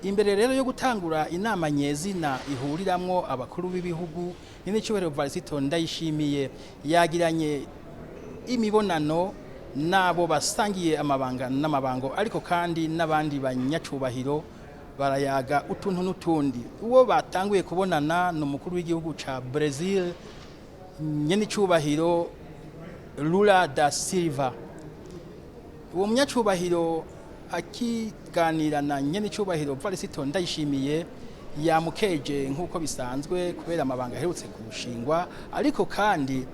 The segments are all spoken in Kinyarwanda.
Imbere rero yo gutangura inama nyezina ihuriramwo abakuru b'ibihugu n'icyubahiro Varisito Ndayishimiye yagiranye imibonano nabo basangiye amabanga n'amabango ariko kandi n'abandi banyacubahiro barayaga utuntu n'utundi. Uwo batanguye kubonana n'umukuru w'igihugu ca Brazil nyenicubahiro Lula da Silva. Uwo munyacubahiro akiganira na nyenicubahiro Varisito Ndayishimiye yamukeje nk'uko bisanzwe kubera amabanga aherutse kurushingwa, ariko kandi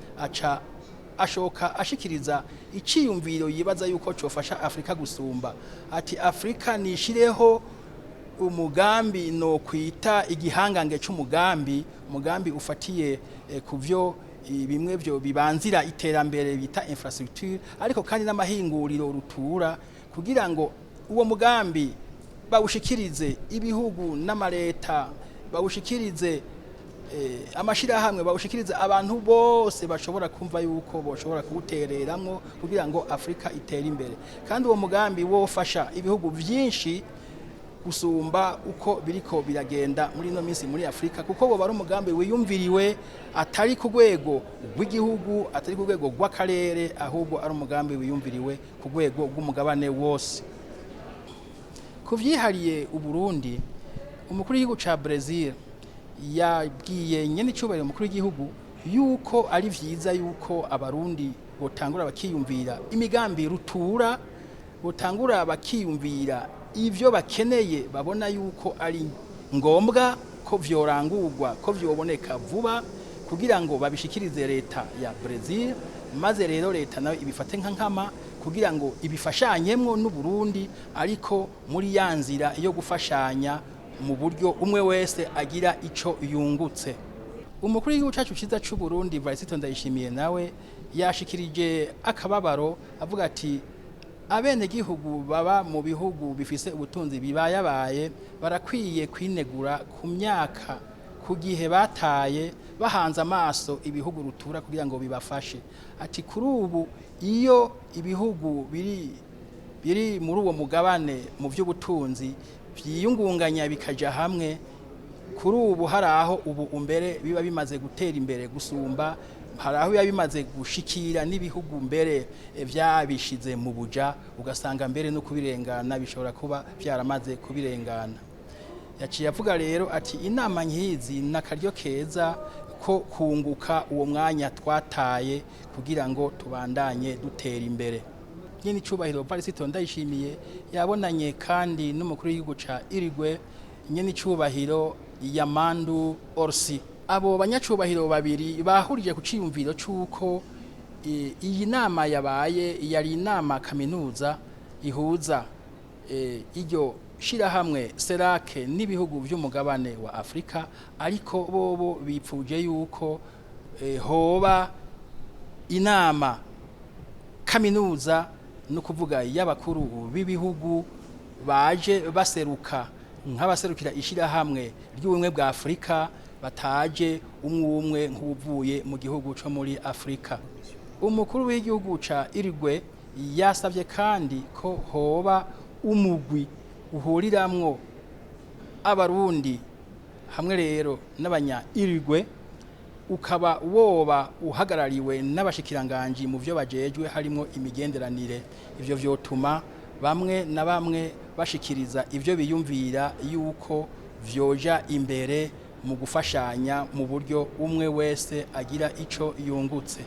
ashoka ashikiriza iciyumviro yibaza yuko cofasha Afrika gusumba. Ati Afrika nishireho umugambi no kwita igihangange c'umugambi, umugambi ufatiye kuvyo bimwe byo bibanzira iterambere bita infrastructure, ariko kandi n'amahinguriro rutura, kugira ngo uwo mugambi bawushikirize ibihugu n'amareta, bawushikirize amashirahamwe, bawushikirize abantu bose bashobora kumva yuko boshobora kuwutereramwo kugira ngo Afrika itere imbere. Kandi uwo mugambi wofasha ibihugu vyinshi gusumba uko biriko biragenda muri no minsi muri Afrika, kuko bo bari umugambi wiyumviriwe atari ku rwego rw'igihugu, atari ku rwego rw'akarere, ahubwo ari umugambi wiyumviriwe ku rwego rw'umugabane wose. Kuvyihariye Uburundi, umukuru w'igihugu ca Brazil yabwiye nyenicubahiro umukuru w'igihugu yuko ari vyiza yuko abarundi botangura bakiyumvira imigambi rutura, botangura bakiyumvira ivyo bakeneye, babona yuko ari ngombwa ko vyorangurwa, ko vyoboneka vuba, kugira ngo babishikirize leta ya Brazil, maze rero leta nayo ibifate nkama kugira ngo ibifashanyemwo n'u Burundi, ariko muri yanzira yo gufashanya mu buryo umwe wese agira ico yungutse. Umukuru w'igihugu cacu ciza c'u Burundi Varisito Ndayishimiye nawe yashikirije akababaro avuga ati abene gihugu baba mu bihugu bifise ubutunzi bibayabaye barakwiye kwinegura ku myaka, ku gihe bataye bahanze amaso ibihugu rutura kugira ngo bibafashe. Ati kuri ubu iyo ibihugu biri muri uwo mugabane mu by'ubutunzi byiyungunganya bikaja hamwe, kuri ubu haraho ubu umbere biba bimaze gutera imbere gusumba, haraho biba bimaze gushikira n'ibihugu mbere vyabishize mu buja, ugasanga mbere no kubirengana bishobora kuba byaramaze kubirengana. Yaciye avuga rero ati inama nkizi nakaryo keza ko kunguka uwo mwanya twataye kugira ngo tubandanye dutera imbere. Nyenicubahiro Varisito Ndayishimiye yabonanye kandi n'umukuru w'igihugu ca Uruguay nyenicubahiro Yamandu Orsi. Abo banyacubahiro babiri bahurije ku ciyumviro c'uko iyi nama yabaye yari inama kaminuza ihuza iryo shirahamwe Serake n'ibihugu vy'umugabane wa Afrika, ariko bobo bipfuje yuko hoba inama kaminuza no kuvuga y'abakuru b'ibihugu baje baseruka nk'abaserukira ishirahamwe ry'ubumwe bwa Afrika, bataje umwe nk'uvuye mu gihugu cyo muri Afrika. Umukuru w'igihugu ca Uruguay yasavye kandi ko hoba umugwi uhuriramwo abarundi hamwe rero n'abanya Uruguay, ukaba woba uhagarariwe n'abashikiranganje mu byo bajejwe harimo imigenderanire. Ivyo vyotuma bamwe na bamwe bashikiriza ivyo biyumvira yuko vyoja imbere mu gufashanya mu buryo umwe wese agira ico yungutse.